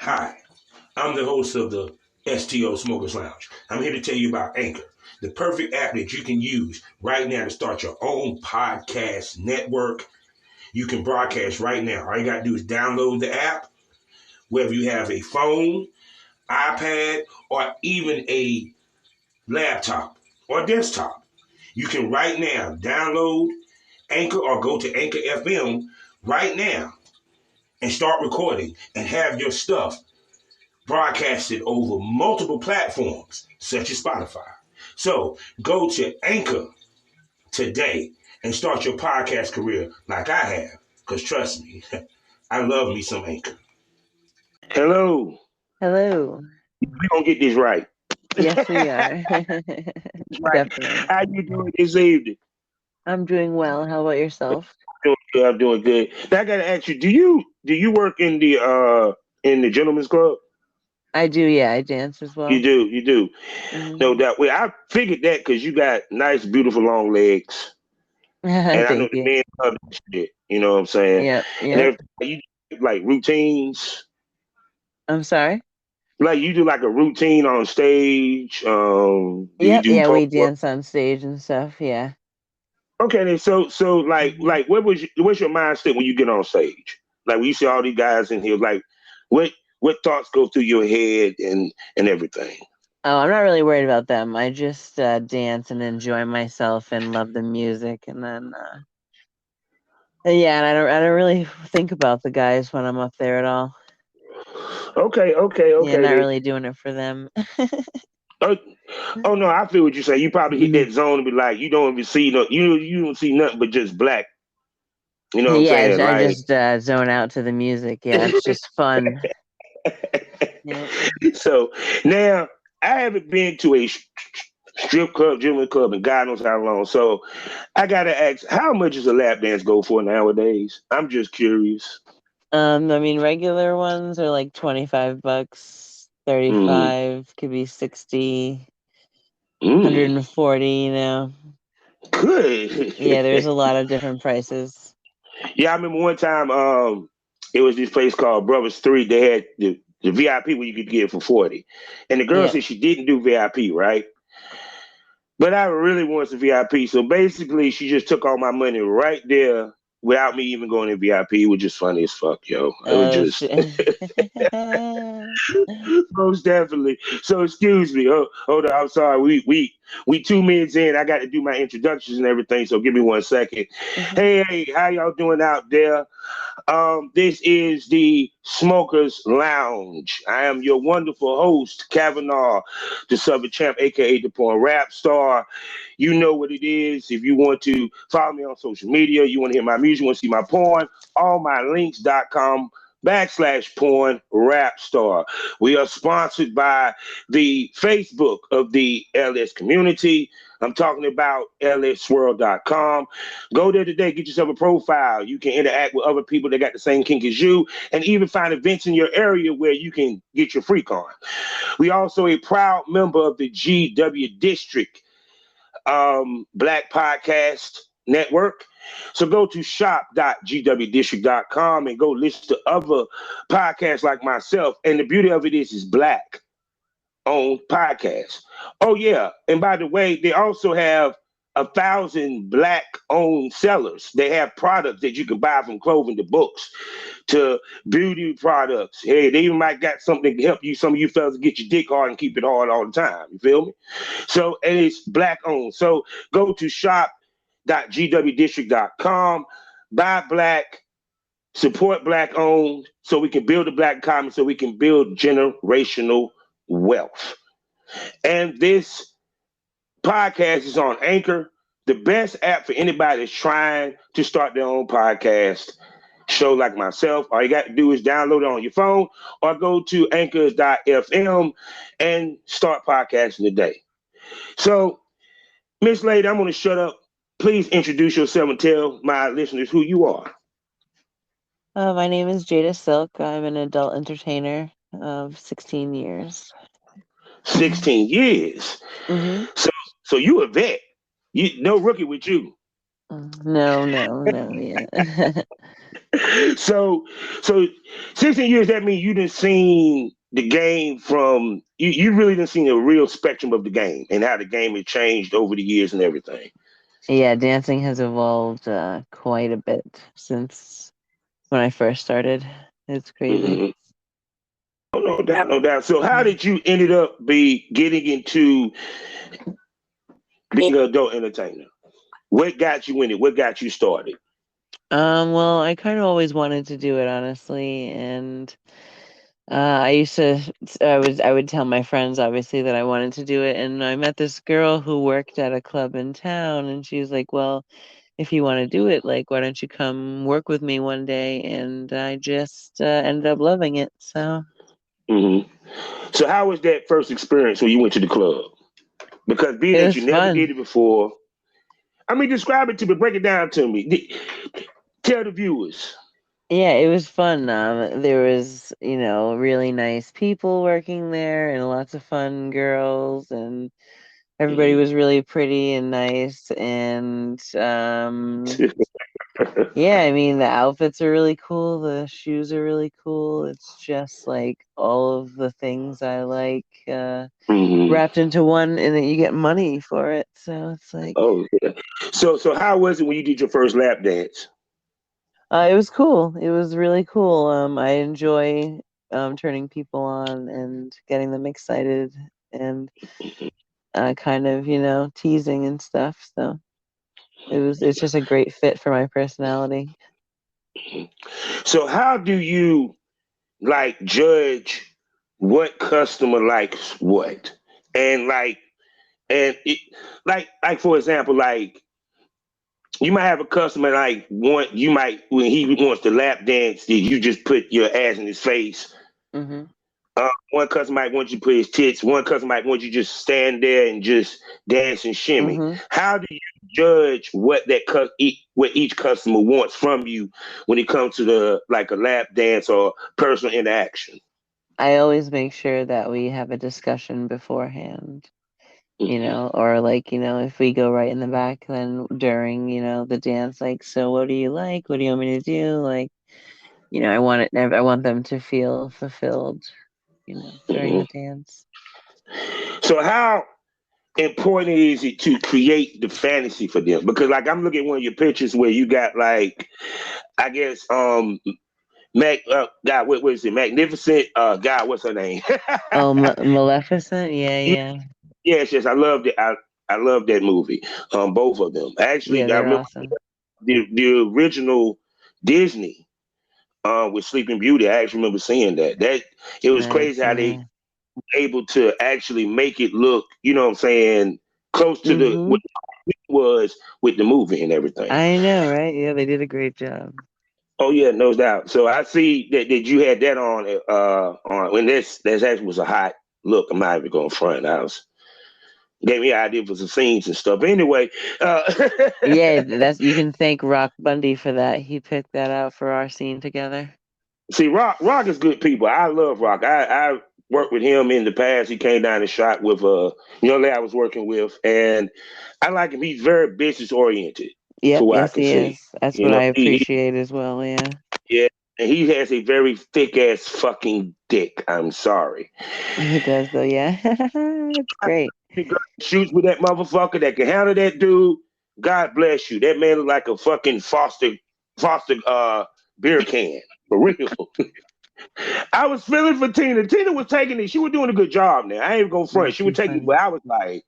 Hi, I'm the host of the STO Smokers Lounge. I'm here to tell you about Anchor, the perfect app that you can use right now to start your own podcast network. You can broadcast right now. All you got to do is download the app, whether you have a phone, iPad, or even a laptop or desktop. You can right now download Anchor or go to Anchor FM right now and start recording and have your stuff broadcasted over multiple platforms such as Spotify. So go to Anchor today and start your podcast career like I have. Because trust me, I love me some Anchor. Hello. Hello. We gonna get this right. Yes, we are. Right. Definitely. How you doing this evening? I'm doing well. How about yourself? Doing good. I'm doing good. Now I gotta ask you, do you work in the gentleman's club? I do, yeah, I dance as You well. do, you do. No Hmm. doubt. Well, I figured that because you got nice, beautiful long legs. And I know Thank the you. men love that shit. You know what I'm saying? Yep, And yep. everything you do, like routines. I'm sorry. Like you do like a routine on stage. Do you Yep, do yeah, pole we work? dance on stage and stuff, yeah. Okay, then so Hmm. like what's your mindset when you get on stage? Like when you see all these guys in here, like what what thoughts go through your head and everything? Oh, I'm not really worried about them. I just dance and enjoy myself and love the music, and then yeah, and I don't really think about the guys when I'm up there at all. Okay, okay, Yeah, okay not then. really doing it for them. Oh, oh no, I feel what you say. You probably hit that zone and be like, you don't even see no, you don't see nothing but just black. You know what I'm Yeah, saying? I Like, just zone out to the music. Yeah, it's just fun. Yep. so now I haven't been to a strip club, gentleman club, and God knows how long. So I gotta ask, how much does a lap dance go for nowadays? I'm just curious. I mean, regular ones are like $25, Mm-hmm. 35, could be 60, Mm, 140, you know. good. Yeah, there's a lot of different prices. Yeah, I remember one time. It was this place called Brothers Three. They had the VIP where you could get it for 40, and the girl Yep. said she didn't do VIP, right? But I really wants the VIP. So basically, she just took all my money right there without me even going to VIP. It was just funny as fuck, yo. It was Oh just shit. most definitely. So excuse me. Oh, hold on. I'm sorry. We 2 minutes in. I got to do my introductions and everything. So give me 1 second. Mhm. Hey, how y'all doing out there? This is the Smokers Lounge. I am your wonderful host, Kavanaugh, the Southern Champ, aka the Porn Rap Star. You know what it is. If you want to follow me on social media, you want to hear my music, you want to see my porn, allmylinks.com/porn rap star. We are sponsored by the Facebook of the LS community. I'm talking about lsworld.com. Go there today, get yourself a profile. You can interact with other people that got the same kink as you, and even find events in your area where you can get your freak on. We also a proud member of the GW District Black Podcast Network. So go to shop.gwdistrict.com and go listen to other podcasts like myself. And the beauty of it is black owned podcast. Oh yeah, and by the way, they also have 1,000 black owned sellers. They have products that you can buy from clothing to books to beauty products. Hey, they even might got something to help you, some of you fellas get your dick hard and keep it hard all the time. You feel me? So and it's black owned. So go to shop.gwdistrict.com, buy black, support black owned, so we can build a black economy, so we can build generational wealth. And this podcast is on Anchor, the best app for anybody that's trying to start their own podcast show like myself. All you got to do is download it on your phone or go to anchors.fm and start podcasting today. So, Miss Lady, I'm going to shut up. Please introduce yourself and tell my listeners who you are. My name is Jada Silk. I'm an adult entertainer of 16 years. 16 years. Hmm. So, so you a vet. You no rookie with you. No, no, no, yeah. So, so 16 years, that means you didn't seen the game from, you really didn't seen a real spectrum of the game and how the game has changed over the years and everything. Yeah, dancing has evolved quite a bit since when I first started. It's crazy. Hmm. Oh, no doubt, no doubt. So how did you ended up be getting into being an adult entertainer? What got you in it? What got you started? Well, I kind of always wanted to do it, honestly, and I used to, I would tell my friends, obviously, that I wanted to do it, and I met this girl who worked at a club in town, and she was like, "Well, if you want to do it, like, why don't you come work with me one day?" And I just ended up loving it. So Hmm. So how was that first experience when you went to the club? Because being it that you was never fun. did it before, I mean, describe it to me, break it down to me. Tell the viewers. Yeah, it was fun. There was, really nice people working there and lots of fun girls, and everybody Mhm. was really pretty and nice. And yeah, I mean, the outfits are really cool, the shoes are really cool. It's just like all of the things I like Hmm. wrapped into one, and then you get money for it. So it's like, Oh, yeah. So how was it when you did your first lap dance? it was cool. It was really cool. I enjoy turning people on and getting them excited and kind of, teasing and stuff. So it's just a great fit for my personality. So how do you like judge what customer likes what? And like and it, like for example, like you might have a customer like want you might when he wants to lap dance, you just put your ass in his face. Hmm. One customer might want you to put his tits. One customer might want you to just stand there and just dance and shimmy. Hmm. How do you judge what what each customer wants from you when it comes to the like a lap dance or personal interaction? I always make sure that we have a discussion beforehand, Mhm. or like, if we go right in the back, then during, the dance, like, so what do you like? What do you want me to do? Like, I want them to feel fulfilled, during Mhm. the dance. So how important is it to create the fantasy for them? Because like I'm looking at one of your pictures where you got like I guess God, what is it? Magnificent God, what's her name? Oh, Maleficent? Yeah, yeah. Yes, yes, I loved it. I love that movie. Both of them. Yeah, Actually, I they're remember awesome. the original Disney with Sleeping Beauty. I actually remember seeing that. That it was Nice, crazy how they yeah. were able to actually make it look, you know what I'm saying, close to the Hmm. what it was with the movie and everything. I know, right? Yeah, they did a great job. Oh yeah, no doubt. So I see that you had that on when this actually was a hot look. I'm not even going front. I was gave me an idea for some scenes and stuff. Anyway, Yeah, that's you can thank Rock Bundy for that. He picked that out for our scene together. see, Rock is good people. I love Rock. I worked with him in the past. He came down and shot with young lady I was working with, and I like him. He's very business oriented, Yep, for what I yes can he see. is. That's You what know, I appreciate as well, yeah. yeah, and he has a very thick ass fucking dick. I'm sorry. He does though, yeah. It's great. The girl that shoots with that motherfucker that can handle that dude. God bless you. That man look like a fucking Foster beer can for real. I was feeling for Tina. Tina was taking it. She was doing a good job now. I ain't gonna Yeah, front. She was she's taking it, but funny. I was like,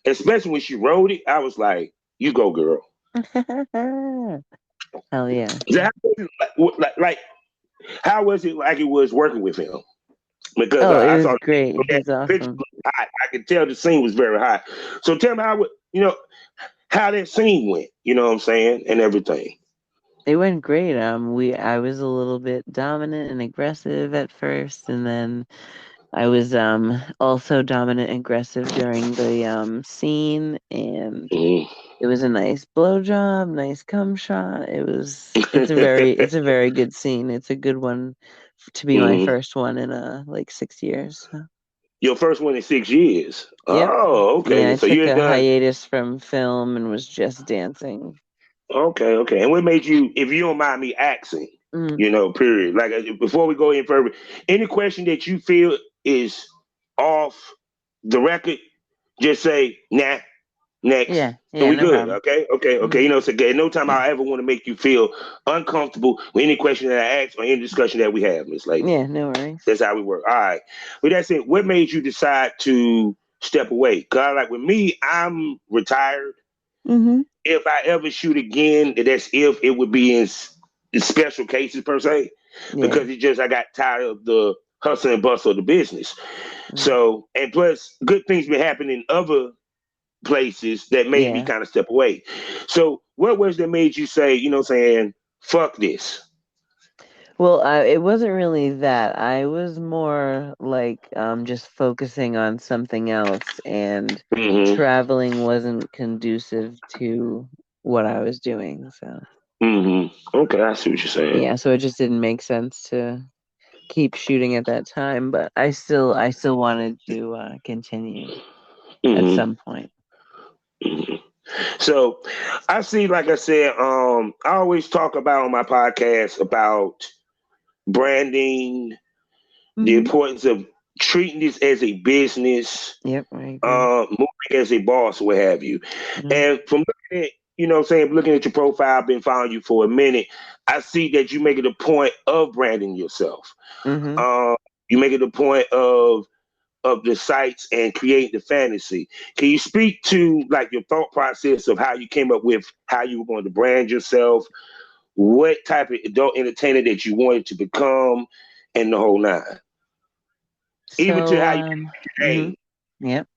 especially when she wrote it, I was like, you go, girl. Hell yeah. Is that like how was it like it was working with him? Because Oh, it I was saw great. that He's picture awesome. was hot. I could tell the scene was very hot. So tell me how that scene went. You know what I'm saying, and everything. It went great. I was a little bit dominant and aggressive at first, and then I was also dominant and aggressive during the scene, and Mhm. it was a nice blowjob, nice cum shot. It's a very good scene. It's a good one to be my Mhm. first one in like 6 years. So. Your first one in 6 years. Yep. Oh, Yeah, okay. I So took you had a done. hiatus from film and was just dancing. Okay. And what made you, if you don't mind me asking, Mm, period. Like before we go in further, any question that you feel is off the record, just say nah, next, yeah, and yeah, we no good. problem. Okay. Mm, So no time I ever want to make you feel uncomfortable with any question that I ask or any discussion that we have, Miss Lady. yeah, no worries. That's how we work. All right. With that said, what made you decide to step away? Cause like with me, I'm retired. Mm-hmm. If I ever shoot again, that's if it would be in special cases per se, Yeah. because it just I got tired of the hustle and bustle of the business. Mm, So and plus, good things been happening in other places that made me yeah. kind of step away. So what was that made you say, saying, fuck this? Well, it wasn't really that. I was more like just focusing on something else, and Mm-hmm. traveling wasn't conducive to what I was doing. So Mm-hmm. Okay, I see what you're saying. yeah, so it just didn't make sense to keep shooting at that time. But I still wanted to continue at Mm-hmm. some point. Mm-hmm. So I see, like I said, I always talk about on my podcast about branding, the Hmm. importance of treating this as a business, Yep, I agree. moving as a boss, what have you. Mm-hmm. And from looking at, looking at your profile, I've been following you for a minute. I see that you make it a point of branding yourself. Mm-hmm. Um, you make it a point of the sites and creating the fantasy. Can you speak to like your thought process of how you came up with how you were going to brand yourself, what type of adult entertainer that you wanted to become, and the whole nine, even to So how you mm-hmm. today? Yep.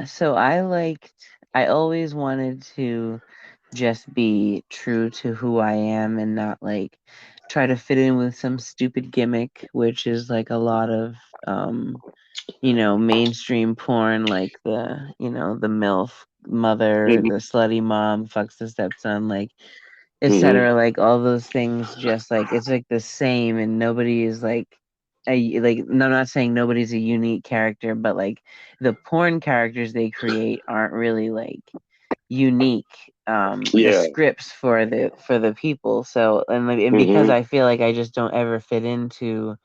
So I always wanted to just be true to who I am and not like try to fit in with some stupid gimmick, which is like a lot of um, mainstream porn, like the MILF mother, Mm-hmm, the slutty mom, fucks the stepson, like mm-hmm, etc. Like all those things, just like it's like the same, and nobody is like no, I'm not saying nobody's a unique character, but like the porn characters they create aren't really like unique. The yeah. scripts for the people. So and because Mm-hmm, I feel like I just don't ever fit into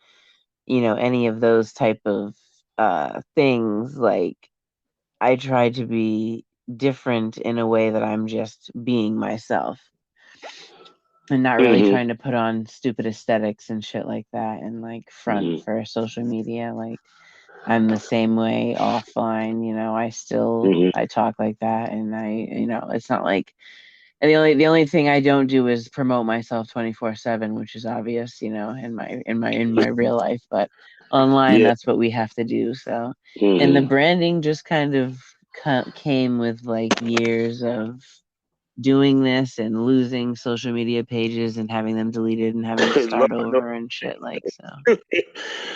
any of those type of things, like I try to be different in a way that I'm just being myself and not really mm-hmm, trying to put on stupid aesthetics and shit like that and like front mm-hmm, for social media. Like I'm the same way offline, mm-hmm. I talk like that, and it's not like, and the only thing I don't do is promote myself 24/7, which is obvious, in my real life, but online Yeah. that's what we have to do. So, and the Mm-hmm. branding just kind of came with like years of doing this and losing social media pages and having them deleted and having to Lord start knows. over and shit, like, so.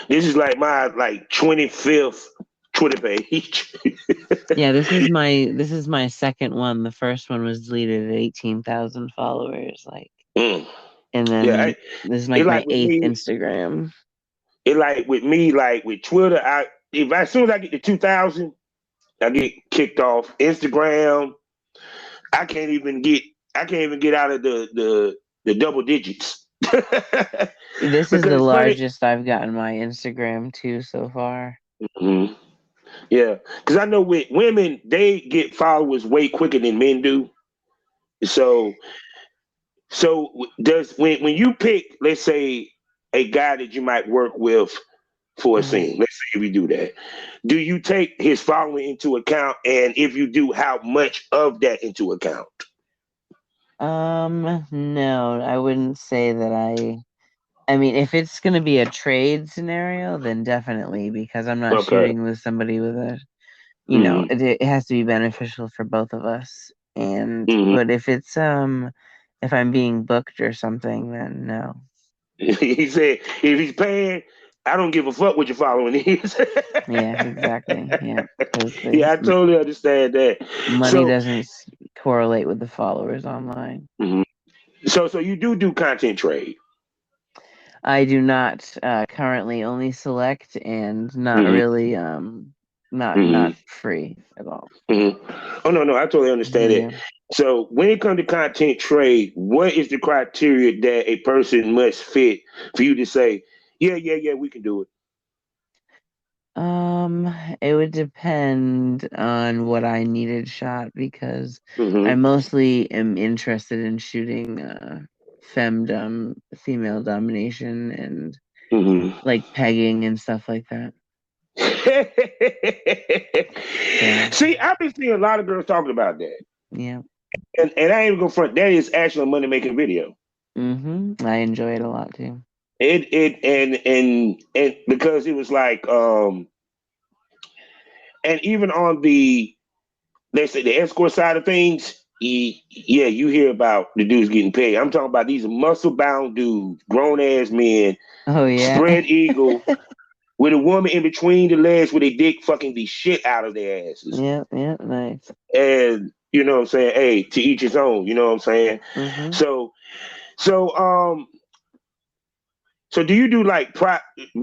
This is like my 25th Twitter page. Yeah, this is my second one. The first one was deleted at 18,000 followers, like, Mm. and Yeah, then this is it like like my with eighth me. Instagram. It like with me, like with Twitter. If as soon as I get to 2,000, I get kicked off Instagram. I can't even get. I can't even get out of the double digits. Because This is the it's funny. largest I've gotten my Instagram to so far. Mhm. Yeah, because I know with women, they get followers way quicker than men do. So, does when you pick, let's say, a guy that you might work with for a Mhm. scene, let's say we do that, do you take his following into account? And if you do, how much of that into account? No, I wouldn't say that I mean, if it's gonna be a trade scenario, then definitely, because I'm not Okay. shooting with somebody with a, Hmm. it has to be beneficial for both of us. And Hmm. but if I'm being booked or something, then no. He said, if he's paying, I don't give a fuck what your following is. Yeah, exactly. Yeah, because the Yeah, I totally understand that. money So, doesn't correlate with the followers online. mhm. So you do content trade. I do not currently only select and not Hmm. really not Hmm. free at all. Hmm. Oh no, I totally understand it. Yeah. So when it comes to content trade, what is the criteria that a person must fit for you to say, yeah, we can do it? It would depend on what I needed shot because I Mm-hmm. mostly am interested in shooting femdom, female domination, and Mm-hmm. like pegging and stuff like that. So See, I've been seeing a lot of girls talking about that. yeah. And I ain't even gonna front, that is actually a money making video. I enjoy it a lot too. It and because it was like and even on the, they say the escort side of things, yeah, you hear about the dudes getting paid. I'm talking about these muscle bound dudes, grown ass men, Oh yeah. spread eagle, with a woman in between the legs with a dick fucking the shit out of their asses. Yeah, nice. And you know what I'm saying? Hey, to each his own, you know what I'm saying? Mm-hmm. So so so do you do like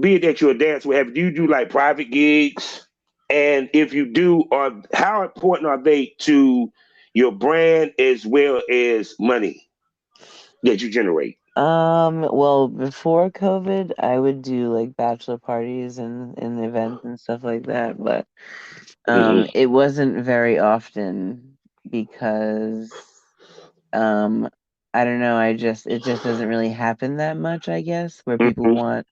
be it that you're a dancer, whatever, do you do like private gigs? And if you do, are how important are they to your brand as well as money that you generate? Well, before COVID, I would do like bachelor parties and events and stuff like that, but Hmm. it wasn't very often because um I don't know, it just doesn't really happen that much, I guess, where people Hmm. want,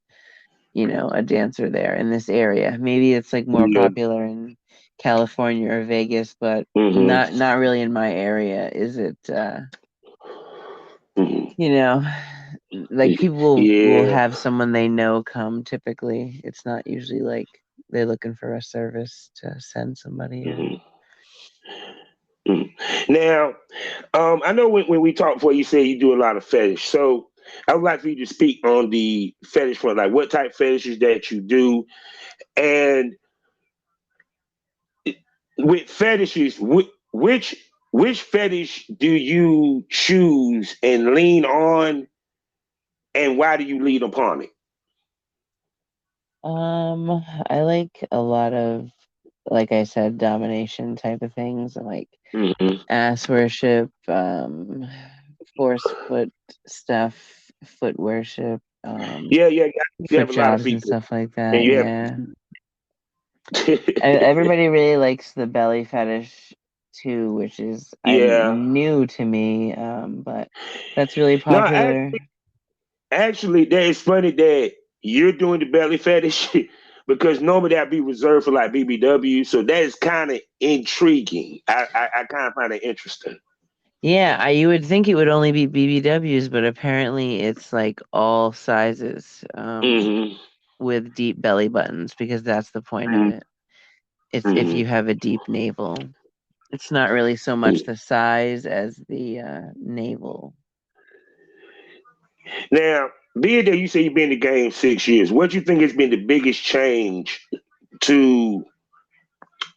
a dancer there in this area. Maybe it's like more Yeah. popular in California or Vegas, but Hmm. not really in my area. Is it Hmm. you know, like people will Yeah. have someone they know come typically. It's not usually like they're looking for a service to send somebody in. Hmm. Hmm. Now, I know when we talked before, you said you do a lot of fetish. So I would like for you to speak on the fetish front, like what type of fetishes that you do, and with fetishes, which fetish do you choose and lean on, and why do you lean upon it? I like a lot of, like I said, domination type of things, like Hmm. ass worship, force foot stuff, foot worship, Yeah. You have foot a lot of jobs feet, and stuff like and that. you have. Yeah. Everybody really likes the belly fetish too, which is Yeah. new to me, but that's really No, popular. actually, that is funny that you're doing the belly fetish because normally that'd be reserved for like BBW. So that is kind of intriguing. I kind of find it interesting. Yeah, you would think it would only be BBWs, but apparently it's like all sizes, Hmm. with deep belly buttons because that's the point of it. It's if Hmm. you have a deep navel. It's not really so much the size as the navel. Now, being that you say you've been in the game 6 years, what do you think has been the biggest change to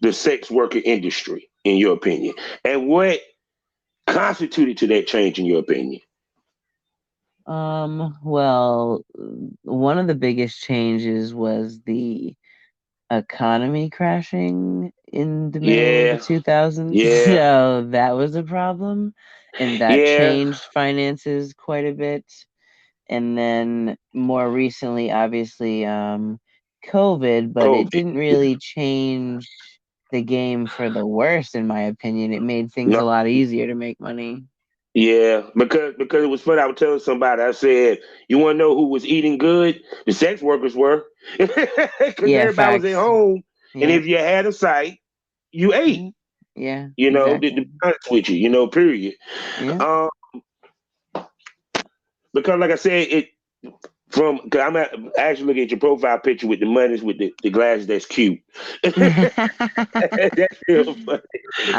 the sex worker industry, in your opinion? And what constituted to that change, in your opinion? Well, one of the biggest changes was the economy crashing in the middle of the Yeah, 2000s. yeah, So that was a problem, and that yeah. changed finances quite a bit. And then more recently, obviously, COVID, but it COVID. didn't really change the game for the worse, in my opinion. It made things No, a lot easier to make money. yeah, because it was funny. I was telling somebody, I said, "You want to know who was eating good? The sex workers were, because Yeah, everybody was at facts. home, and Yeah, if you had a site, you ate. yeah, yeah, You know, to exactly. be honest with you, period. Yeah. Um, because like I said, it from cause actually looking at your profile picture with the monies with the glasses. That's cute. That's real funny.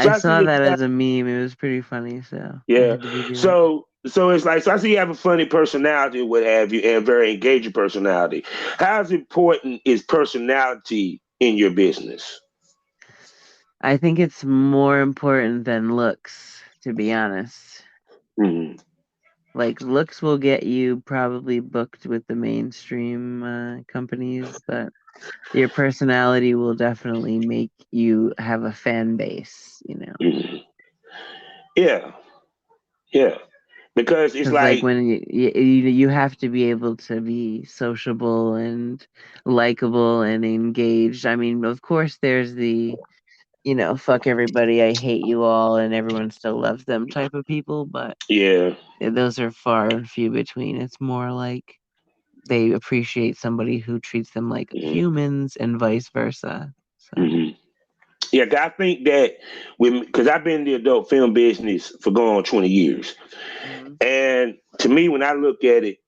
So I I see saw that that you have, as a meme. It was pretty funny, so I yeah. had to redo it. So it's like, so I see you have a funny personality, what have you, and a very engaging personality. How important is personality in your business? I think it's more important than looks, to be honest. Hmm. Like looks will get you probably booked with the mainstream companies, but your personality will definitely make you have a fan base. Hmm. Yeah, yeah. Because it's Because like like, when you have to be able to be sociable and likable and engaged. I mean, of course, there's the fuck everybody, I hate you all, and everyone still loves them type of people, but yeah. those are far and few between. It's more like they appreciate somebody who treats them like Mhm, humans and vice versa. So, mhm. Yeah, 'cause I think that because I've been in the adult film business for going on 20 years. hmm And to me, when I look at it,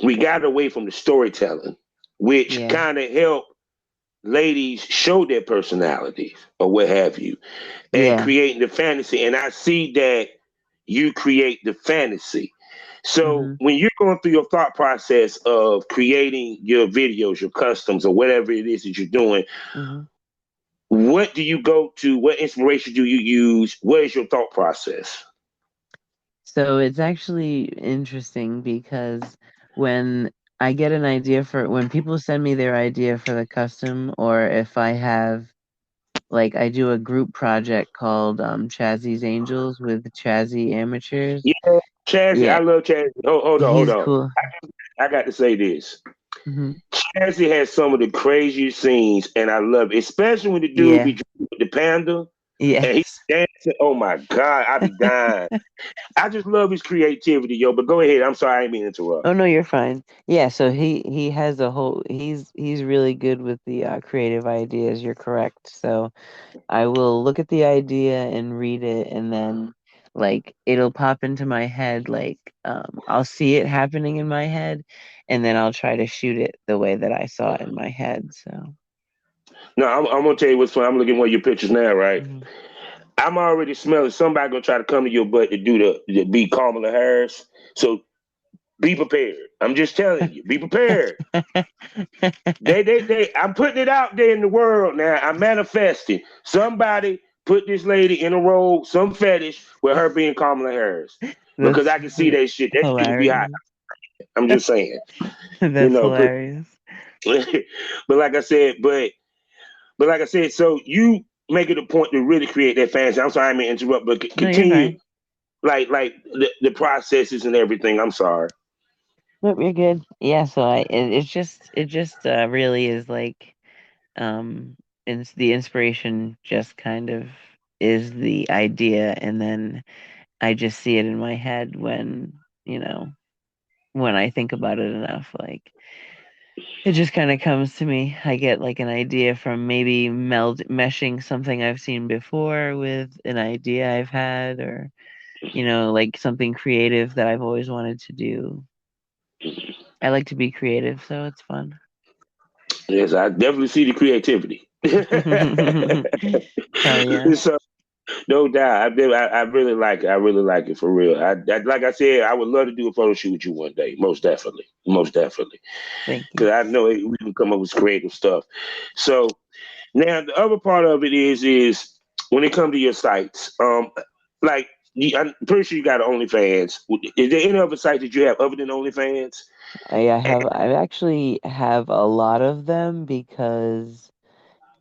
we got away from the storytelling, which yeah, kind of helped ladies show their personalities or what have you, and yeah, creating the fantasy. And I see that you create the fantasy. So hmm when you're going through your thought process of creating your videos, your customs, or whatever it is that you're doing, hmm what do you go to? What inspiration do you use? What is your thought process? So it's actually interesting because when I get an idea for when people send me their idea for the custom, or if I have like I do a group project called Chazzy's Angels with Chazzy Amateurs. Yeah, Chazzy, Yeah, I love Chazzy. Hold on, hold he's on. cool. I got to say this. hmm Chazzy has some of the craziest scenes, and I love it, especially when the dude be Yeah. drinking with the panda and he Yes. dancing. Oh my God, I be dying. I just love his creativity, yo. But go ahead. I'm sorry, I didn't mean to interrupt. Oh no, you're fine. Yeah, so he has a whole he's really good with the creative ideas. You're correct. So I will look at the idea and read it, and then like it'll pop into my head. Like I'll see it happening in my head, and then I'll try to shoot it the way that I saw it in my head. So No, I'm gonna tell you what's funny. I'm looking at one of your pictures now, right? mhm. I'm already smelling somebody gonna try to come to your butt to do the be Kamala Harris. So be prepared. I'm just telling you, be prepared. They. I'm putting it out there in the world now. I'm manifesting. Somebody put this lady in a role, some fetish with her being Kamala Harris, because That's I can see that shit. That shit would be hot. hilarious. I'm just saying, you That's know. But hilarious. but like I said, but like I said, so you make it a point to really create that fantasy. I'm sorry, I mean interrupt, but No, you're continue fine. like the processes and everything. I'm sorry. Nope, you're good. Yeah, so it just really is like the inspiration just kind of is the idea, and then I just see it in my head when I think about it enough. Like it just kind of comes to me. I get like an idea from maybe meshing something I've seen before with an idea I've had, or like something creative that I've always wanted to do. I like to be creative, so it's fun. Yes, I definitely see the creativity. Hell yeah. So no doubt, I really like it. I really like it for real. Like I said, I would love to do a photo shoot with you one day. Most definitely, Thank you. because I know we can come up with creative stuff. So now the other part of it is when it comes to your sites, like I'm pretty sure you got OnlyFans. Is there any other site that you have other than OnlyFans? I actually have a lot of them because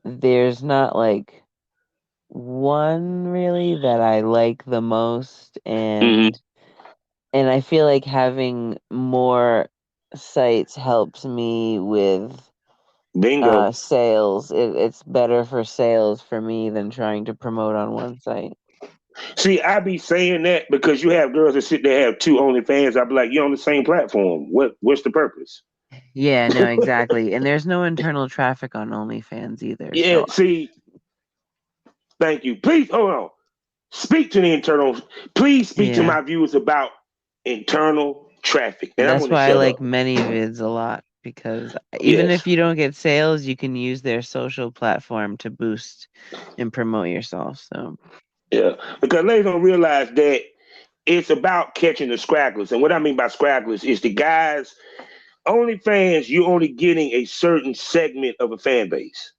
there's not like one really that I like the most, Hmm. and I feel like having more sites helps me with Bingo. sales. It's better for sales for me than trying to promote on one site. See, I be saying that because you have girls that sit there have two OnlyFans. I be like, you're on the same platform. What's the purpose? Yeah, no, exactly. And there's no internal traffic on OnlyFans either. Yeah, So, see, thank you. Please hold on. Speak to the internal. Please speak to yeah. my viewers about internal traffic. And I'm That's going to why I shut up. like many vids a lot because even Yes. if you don't get sales, you can use their social platform to boost and promote yourself. So, Yeah. Because ladies don't realize that it's about catching the scragglers. And what I mean by scragglers is the guys, OnlyFans, you're only getting a certain segment of a fan base.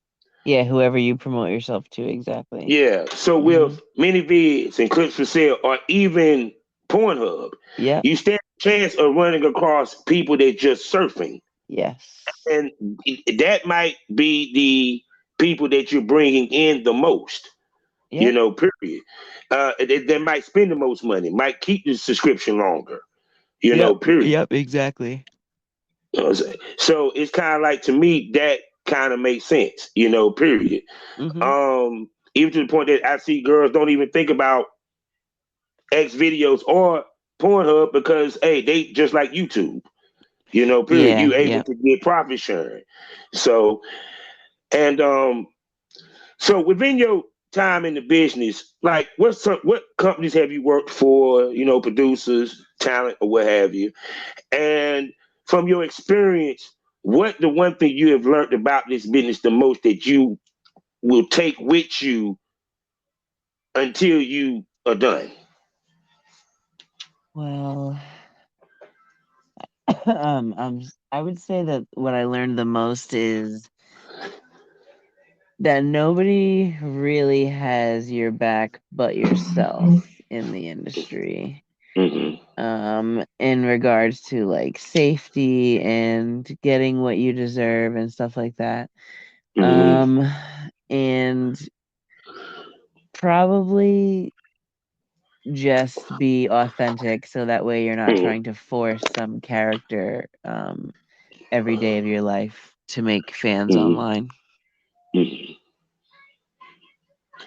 yeah, whoever you promote yourself to, exactly. Yeah. So hmm with many vids and clips for sale, or even Pornhub, Yep. you stand a chance of running across people that just surfing, Yes. and that might be the people that you're bringing in the most. Yep. Period. They might spend the most money, might keep the subscription longer, Yep. period. Yep. Exactly. You know what I'm saying? So it's kind of like, to me, that kind of makes sense, period. Mm-hmm. Even to the point that I see girls don't even think about X videos or Pornhub because, hey, they just like YouTube, period. Yeah. You able Yep. to get profit sharing. So, and so within your time in the business, like what companies have you worked for, producers, talent, or what have you? And from your experience, what the one thing you have learned about this business the most that you will take with you until you are done? Well, I would say that what I learned the most is that nobody really has your back but yourself in the industry. Mm-hmm. In regards to like safety and getting what you deserve and stuff like that. Mm-hmm. And probably just be authentic so that way you're not trying to force some character every day of your life to make fans Mm-hmm. online. Mm-hmm.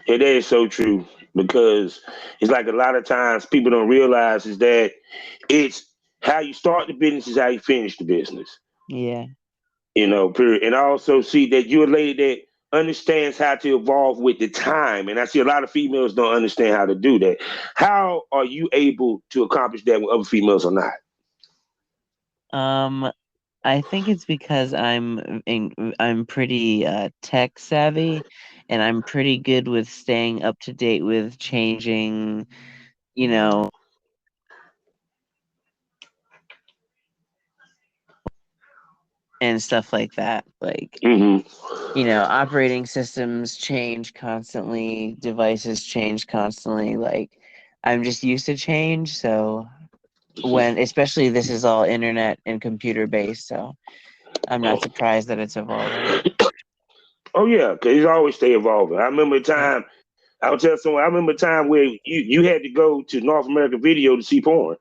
And that is so true because it's like a lot of times people don't realize is that it's how you start the business is how you finish the business. Yeah. Period. And I also see that you're a lady that understands how to evolve with the time. And I see a lot of females don't understand how to do that. How are you able to accomplish that when other females are not? Um I think it's because I'm pretty tech savvy and I'm pretty good with staying up to date with changing, you know, and stuff like that. Like, Mm-hmm. operating systems change constantly, devices change constantly. Like, I'm just used to change. So, especially this is all internet and computer based. So, I'm not surprised that it's evolving. Oh yeah, because it's always stay evolving. I remember a Yeah. time I would tell someone. I remember a time where you had to go to North American Video to see porn,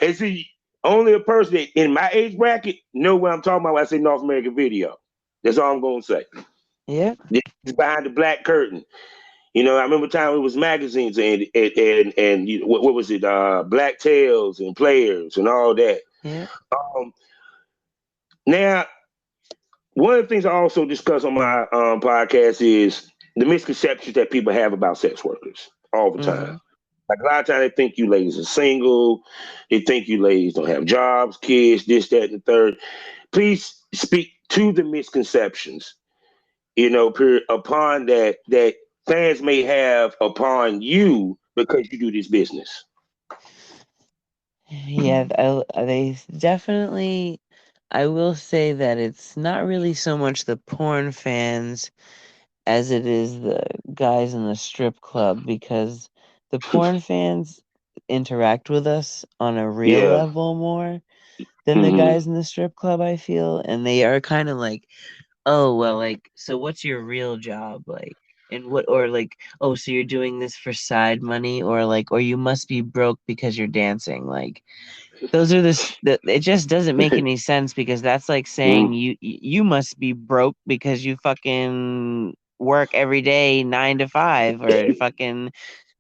and see only a person that in my age bracket know what I'm talking about when I say North American Video. That's all I'm gonna say. Yeah. It's behind the black curtain. I remember time it was magazines and what was it? Black Tales and Players and all that. Yeah. Um, Now, one of the things I also discuss on my podcast is the misconceptions that people have about sex workers all the time. Mm-hmm. Like a lot of times they think you ladies are single, they think you ladies don't have jobs, kids, this, that, and the third. Please speak to the misconceptions, upon that fans may have upon you because you do this business. Yeah, they definitely. I will say that it's not really so much the porn fans as it is the guys in the strip club because the porn fans interact with us on a real Yeah. level more than the Hmm. guys in the strip club, I feel. And they are kind of like, oh, well, like, so what's your real job? Like, and what, or like, oh, so you're doing this for side money, or like, or you must be broke because you're dancing. Like, those are the it just doesn't make any sense because that's like saying you must be broke because you fucking work every day 9 to 5 or fucking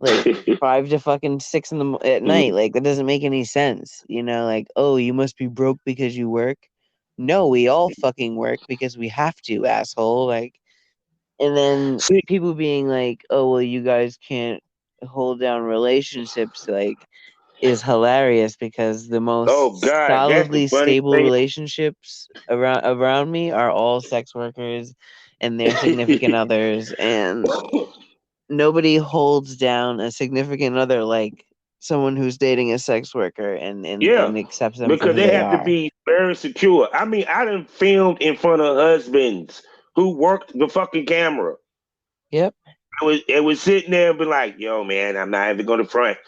like 5 to fucking 6 at night. Like that doesn't make any sense. Like, oh, you must be broke because you work. No, we all fucking work because we have to, asshole. Like, and then See, people being like, oh, well, you guys can't hold down relationships. Like, is hilarious because the oh most God, that's the solidly funny stable thing. relationships around me are all sex workers and their significant others, and nobody holds down a significant other like someone who's dating a sex worker and and, Yeah, and accepts them for because who they they have to are. be very secure. I mean, I done filmed in front of husbands who worked the fucking camera. Yep. It was sitting there and be like, yo, man, I'm not even gonna front.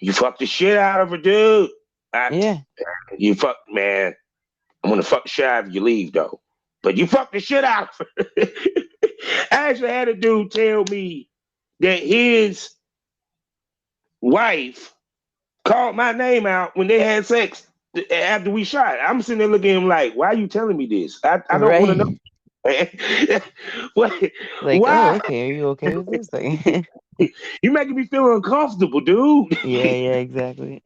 You fucked the shit out of her, dude. I, Yeah. you fuck, man. I'm gonna fuck the shit out of you leave though. but you fucked the shit out of her. I actually had a dude tell me that his wife called my name out when they had sex after we shot. I'm sitting there looking at him like, why are you telling me this? I don't want to Right. know. Why? Like, oh, Why? okay, are you okay with this thing? You making me feel uncomfortable, dude. Yeah, yeah, exactly.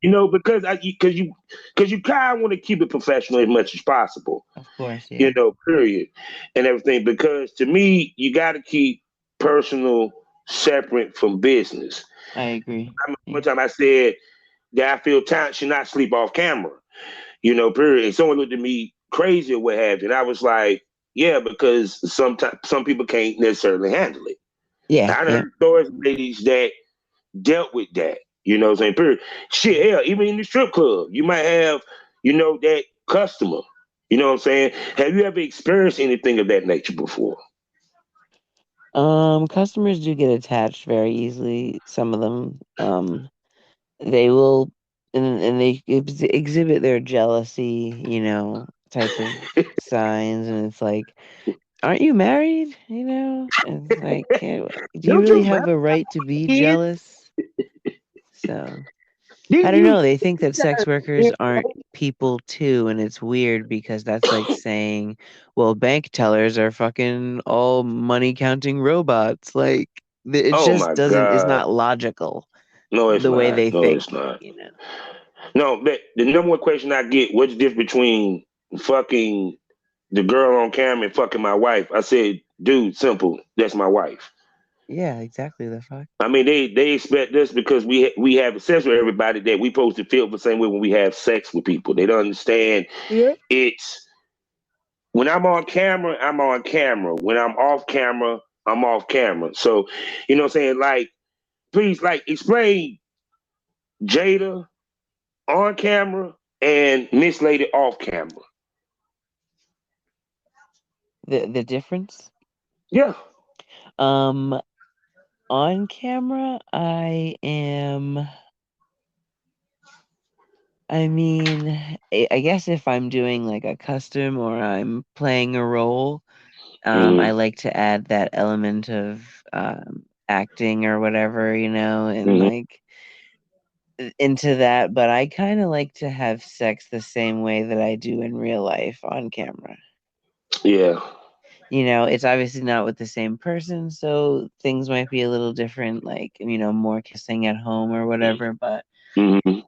Because you kind of want to keep it professional as much as possible. Of course, yeah. Period, and everything. Because to me, you got to keep personal separate from business. I agree. I remember one Yeah. time I said that I feel talent should not sleep off camera. Period. And someone looked at me crazy or what have you, and I was like, yeah, because sometimes some people can't necessarily handle it. Yeah, I yeah. heard stories of ladies that dealt with that. You know what I'm saying? Period. Shit, hell, even in the strip club, you might have, that customer. You know what I'm saying? Have you ever experienced anything of that nature before? Customers do get attached very easily. Some of them, they will, and they exhibit their jealousy, type of signs, and it's like, aren't you married? It's like, do you Don't really you have have a right to be kids? jealous? So. I Didn't don't you? know. They think that sex workers aren't people too, and it's weird because that's like saying, well, bank tellers are fucking all money counting robots. Like it Oh just my doesn't, it's God. not logical No, it's the way not. they No, think, it's not. you know. No, but the number one question I get, what's the difference between fucking the girl on camera and fucking my wife? I said, dude, simple. That's my wife. Yeah, exactly. The fuck. I mean, they expect us because we have sex with everybody that we supposed to feel the same way when we have sex with people. They don't understand Yeah. it's when I'm on camera, I'm on camera. When I'm off camera, I'm off camera. So, what I'm saying? Like, please, like, explain Jada on camera and Miss Lady off camera. The difference. Yeah. Um, on camera, I mean, I guess if I'm doing like a custom or I'm playing a role, I Mm-hmm. like to add that element of acting or whatever, and Mm-hmm. like into that. But I kind of like to have sex the same way that I do in real life on camera. Yeah. It's obviously not with the same person, so things might be a little different, like, more kissing at home or whatever. But Mm-hmm.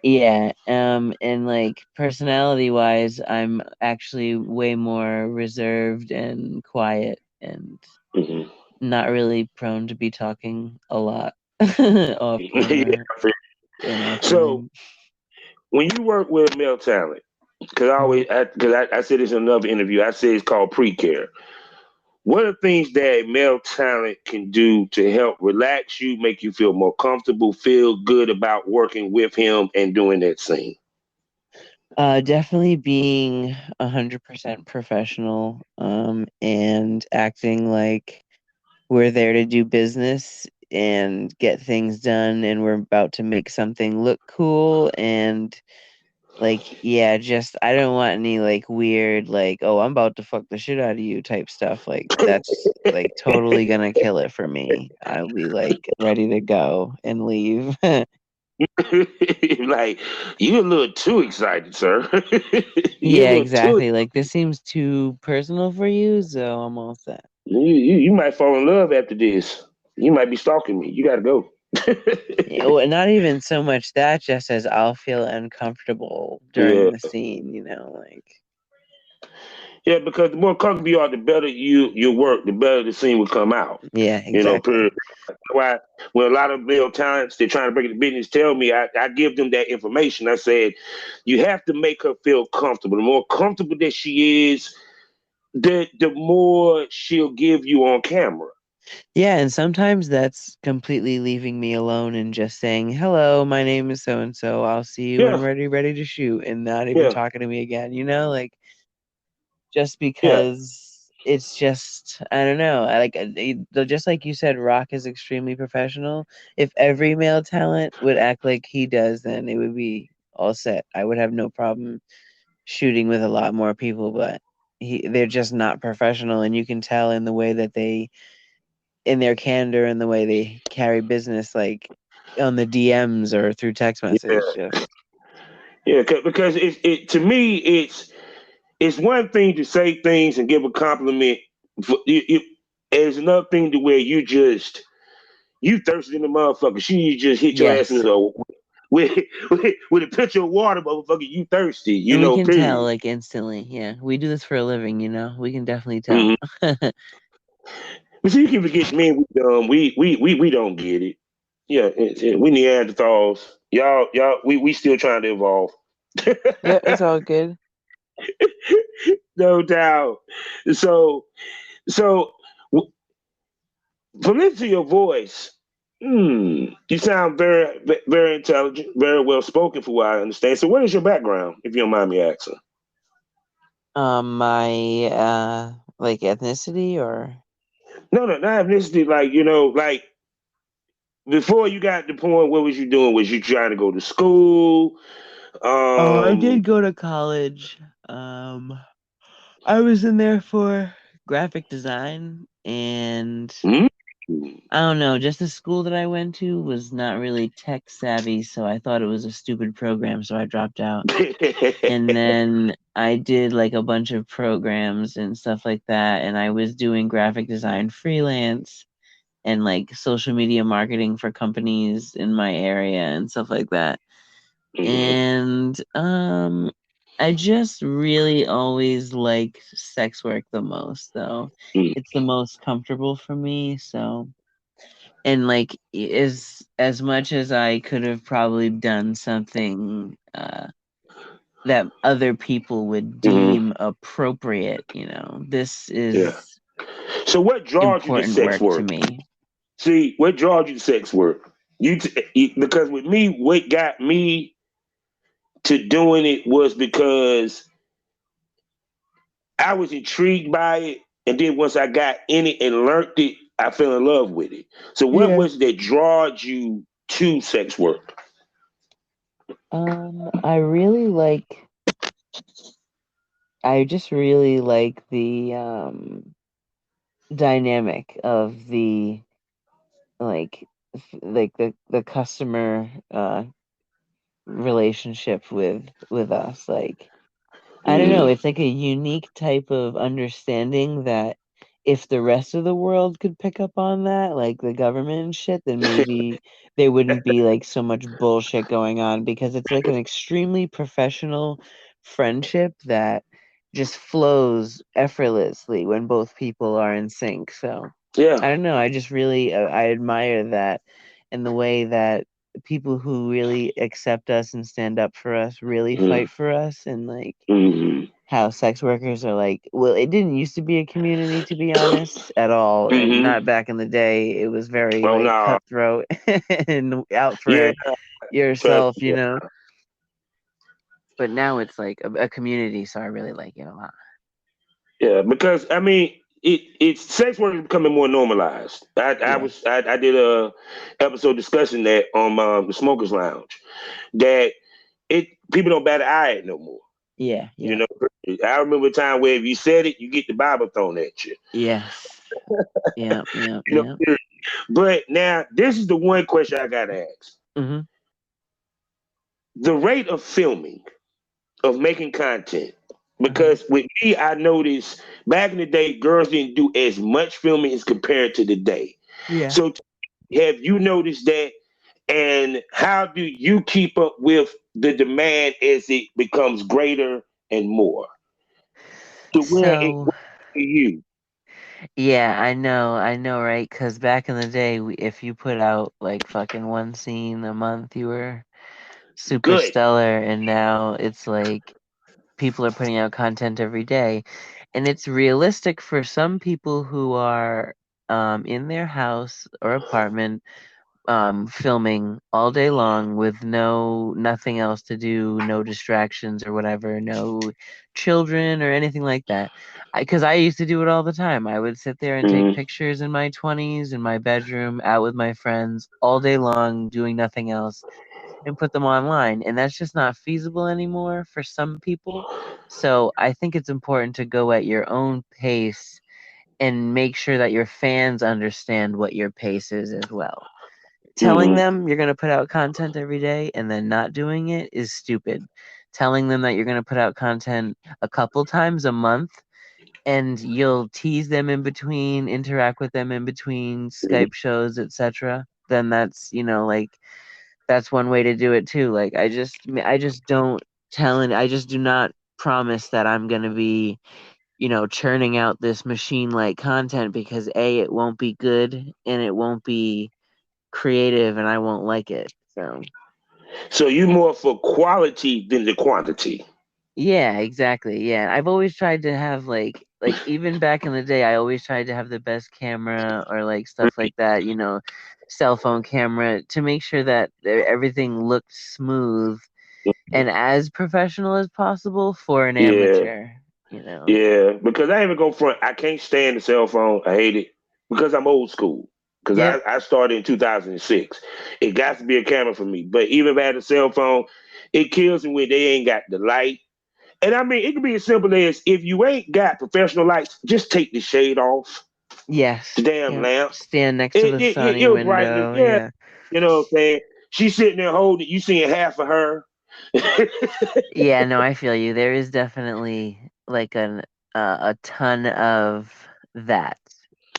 yeah, and like personality wise, I'm actually way more reserved and quiet and Mm-hmm. not really prone to be talking a lot off camera, Yeah. in my So opinion. when you work with male talent, because Mhm. I said this in another interview, I said it's called pre-care. What are things that male talent can do to help relax you, make you feel more comfortable, feel good about working with him and doing that scene? Definitely being 100% professional, and acting like we're there to do business and get things done, and we're about to make something look cool. And like, yeah, just I don't want any like weird, like, oh, I'm about to fuck the shit out of you type stuff. Like, that's like totally gonna kill it for me. I'll be like ready to go and leave. Like, you're a little too excited, sir. You're a Yeah, little too. exactly. Like, this seems too personal for you, so I'm all set. You might fall in love after this. You might be stalking me. You got to go. Yeah, well, not even so much that, just as I'll feel uncomfortable Yeah. during the scene, like, Yeah, because the more comfortable you are, the better you work, the better the scene will come out. yeah, exactly. Period. Why when a lot of male talents they're trying to break the business tell me, I give them that information. I said, you have to make her feel comfortable. The more comfortable that she is, the more she'll give you on camera. Yeah, and sometimes that's completely leaving me alone and just saying, "Hello, my name is so and so. I'll see you when Yeah, ready to shoot," and not even yeah, talking to me again. Like just yeah. because it's just I don't know. I like just like you said, Rock is extremely professional. If every male talent would act like he does, then it would be all set. I would have no problem shooting with a lot more people, but they're just not professional, and you can tell in the way that in their candor and the way they carry business, like on the DMs or through text message. Just because to me it's one thing to say things and give a compliment. It's another thing to where you thirsty in the motherfucker. She just hit your ass yes, with with a pitcher of water, motherfucker. You thirsty, and we can tell period. like instantly. Yeah, we do this for a living, we can definitely tell. Mm-hmm. But see, you can forget me. We dumb. We don't get it. Yeah, we Neanderthals. Y'all, we still trying to evolve. Yeah, it's all good. No doubt. So, so from listening to your voice, you sound very intelligent, very well spoken, for what I understand. So, what is your background, if you don't mind me asking? My like ethnicity or No, not ethnicity. Like before you got to the point, what was you doing? Was you trying to go to school? oh, I Um, did go to college. Um, I was in there for graphic design, and mm. I don't know, just the school that I went to was not really tech savvy, so I thought it was a stupid program, so I dropped out. And then I did like a bunch of programs and stuff like that, and I was doing graphic design freelance and like social media marketing for companies in my area and stuff like that. Mhm, And I just really always like sex work the most, though. mhm, It's the most comfortable for me, so and like as much as I could have probably done something that other people would mhm. deem appropriate, this Yeah. is So, what draws you to important sex work to work? me. See, what draws you to sex work? Because with me, what got me to doing it was because I was intrigued by it, and then once I got in it and learned it, I fell in love with it. So, what Yeah. was it that drawed you to sex work? I really like I just really like the dynamic of the like the customer relationship with us. Like I don't know, Mm. it's like a unique type of understanding that if the rest of the world could pick up on that, like the government and shit, then maybe there wouldn't be like so much bullshit going on, because it's like an extremely professional friendship that just flows effortlessly when both people are in sync. So Yeah. I don't know, I just really I admire that, and the way that people who really accept us and stand up for us really Mm. fight for us, and like Mm-hmm. how sex workers are like, well, it didn't used to be a community, to be honest, at all, and Mm-hmm. not back in the day. It was very Oh like no. cutthroat and out Yeah. for yourself, but now it's like a community, so I really like it a lot. Yeah, because I mean, it's sex work is becoming more normalized. Yeah. I did a episode discussing that on the Smokers Lounge, that it people don't bat an eye at no more. Yeah, You yeah. know, I remember a time where if you said it, you get the Bible thrown at you. Yes. Yeah, yeah, You yeah. know, but now this is the one question I gotta ask: Hmm. the rate of filming, of making content. Hmm. Because with me, I noticed back in the day, girls didn't do as much filming as compared to today. Yeah. So, have you noticed that? And how do you keep up with the demand as it becomes greater and more to where it So, works for you? yeah, I know, right? Because back in the day, if you put out like fucking one scene a month, you were super Good. stellar, and now it's like people are putting out content every day, and it's realistic for some people who are in their house or apartment, filming all day long with nothing else to do, no distractions or whatever, no children or anything like that. Because I used to do it all the time. I would sit there and take Mm-hmm. pictures in my 20s in my bedroom, out with my friends all day long, doing nothing else. and put them online. And that's just not feasible anymore for some people. So I think it's important to go at your own pace and make sure that your fans understand what your pace is as well. Telling Mm-hmm. them you're going to put out content every day and then not doing it is stupid. Telling them that you're going to put out content a couple times a month and you'll tease them in between, interact with them in between Skype shows, etc. Then that's, like that's one way to do it too. Like I just don't I just do not promise that I'm going to be, churning out this machine like content because A, it won't be good and it won't be creative and I won't like it. So, So you more for quality than the quantity. yeah, exactly. Yeah. I've always tried to have like even back in the day I always tried to have the best camera or like stuff like that, cell phone camera to make sure that everything looked smooth and as professional as possible for an Yeah, amateur. yeah. Because I ain't even go front. I can't stand the cell phone. I hate it because I'm old school. Because Yep. I started in 2006. It got to be a camera for me. But even if I had a cell phone, it kills me when they ain't got the light. And I mean, it could be as simple as if you ain't got professional lights, just take the shade off the Yes. damn Yep. lamp. Stand next to the sunny It'll brighten it. window. Yeah, Yeah. you know what I'm saying? She's sitting there holding it. You seeing half of her. Yeah, no, I feel you. There is definitely like a ton of that.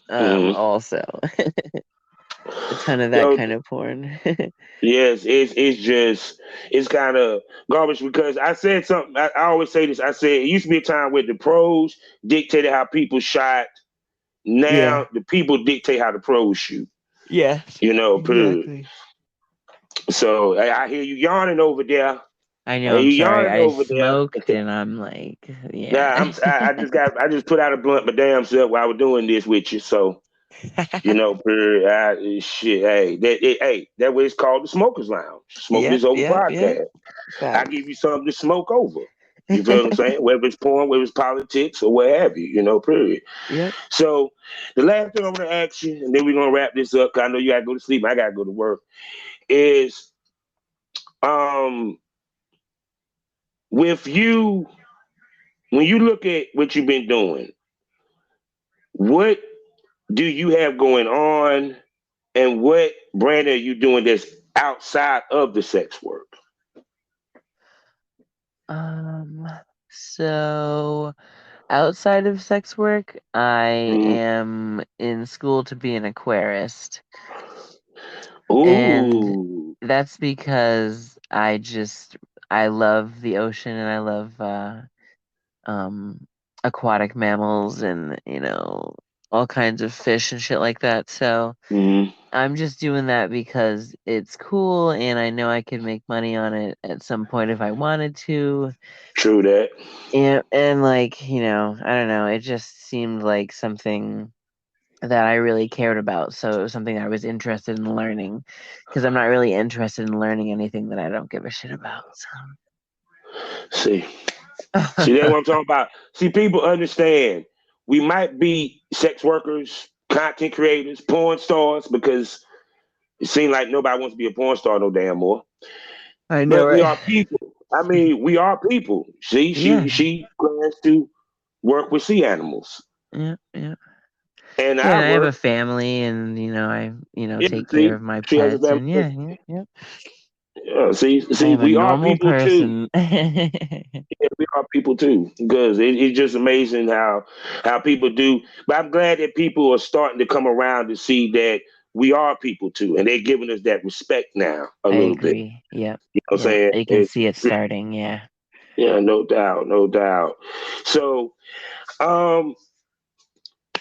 Mhm. Also a ton of that Yo, kind of porn. yes, it's just it's kind of garbage because I said something. I always say this. I said it used to be a time where the pros dictated how people shot. Yeah. Now the people dictate how the pros shoot. Yes. You know, period. Exactly. So I hear you yawning over there. I I know. hear I'm you sorry. yawning I over there. smoked, and I'm like, Nah, yeah. I just put out a blunt my damn self while I was doing this with you. So you know, period. Shit. Hey, that way it's called the Smokers Lounge. Smoking Yep. is over Yep. Yep. podcast. I Facts. give you something to smoke over. You feel what I'm saying? Whether it's porn, whether it's politics, or what have you, period. Yep. So the last thing I'm gonna ask you, and then we're gonna wrap this up, 'cause I know you gotta go to sleep, I gotta go to work, is um with you when you look at what you've been doing, what do you have going on and what brand are you doing that's outside of the sex work? Um. So outside of sex work, I Mm. am in school to be an aquarist. And Ooh. that's because I love the ocean and I love um aquatic mammals and all kinds of fish and shit like that. So Mm. I'm just doing that because it's cool and I know I could make money on it at some point if I wanted to. True that. And like, I don't know, it just seemed like something that I really cared about. So it was something I was interested in learning because I'm not really interested in learning anything that I don't give a shit about. See. So See, that's what I'm talking about. See, people understand we might be sex workers, content creators, porn stars, because it seems like nobody wants to be a porn star no damn more. I know, But we right? are people. I mean, we are people. See, Yeah, she plans to work with sea animals, yeah, yeah, and yeah. I And I have a work. family, and I Yeah, take care see, of my she has a pets, family. and yeah, yeah, yeah. Yeah, I see, am a we are normal people too. person. Yeah, we are people too, because it's just amazing how people do. But I'm glad that people are starting to come around to see that we are people too, and they're giving us that respect now a I little bit. agree. Yep, You know what I'm yep. saying? You can see it starting. Yeah. Yeah, no doubt, no doubt. So, um,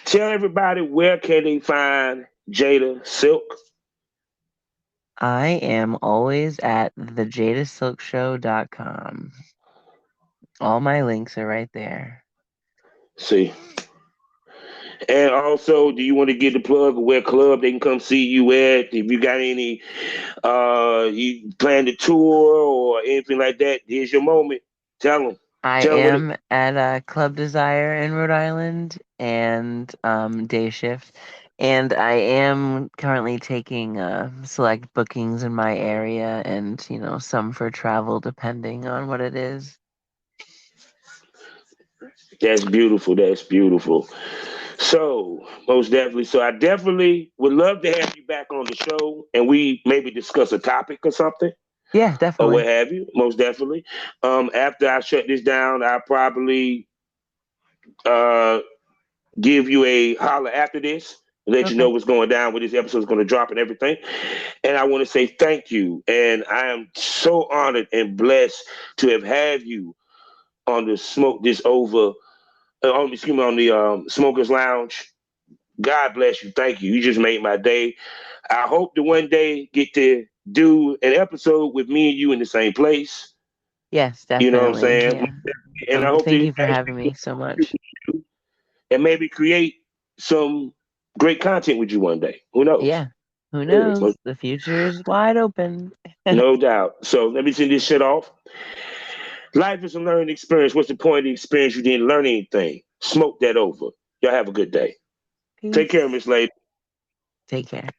tell everybody where can they find Jada Silk. I am always at thejadasilkshow.com. All my links are right there. See, and also, do you want to get the plug of where club they can come see you at? If you got any, you plan to tour or anything like that, here's your moment. Tell them. I Tell them what it. am at Club Desire in Rhode Island and Day Shift. And I am currently taking select bookings in my area and, some for travel depending on what it is. That's beautiful. That's beautiful. So, most definitely. So, I definitely would love to have you back on the show and we maybe discuss a topic or something Yeah, or what definitely. have you. Most definitely. After I shut this down, I'll probably uh, give you a holler after this, let you Okay. know what's going down, when this episode is going to drop and everything. And I want to say thank you. And I am so honored and blessed to have had you on the Smoke This Over, on the Smokers Lounge. God bless you. Thank you. You just made my day. I hope to one day get to do an episode with me and you in the same place. Yes, You know what I'm definitely. saying? Yeah. And I hope Thank to you for having actually me so much. and maybe create some great content with you one day. Who knows? Yeah. Who Yeah, knows? The future is wide open. no doubt. So let me send this shit off. Life is a learning experience. What's the point of the experience? You didn't learn anything. Smoke that over. Y'all have a good day. Take care, Peace. Miss Lady. Take care.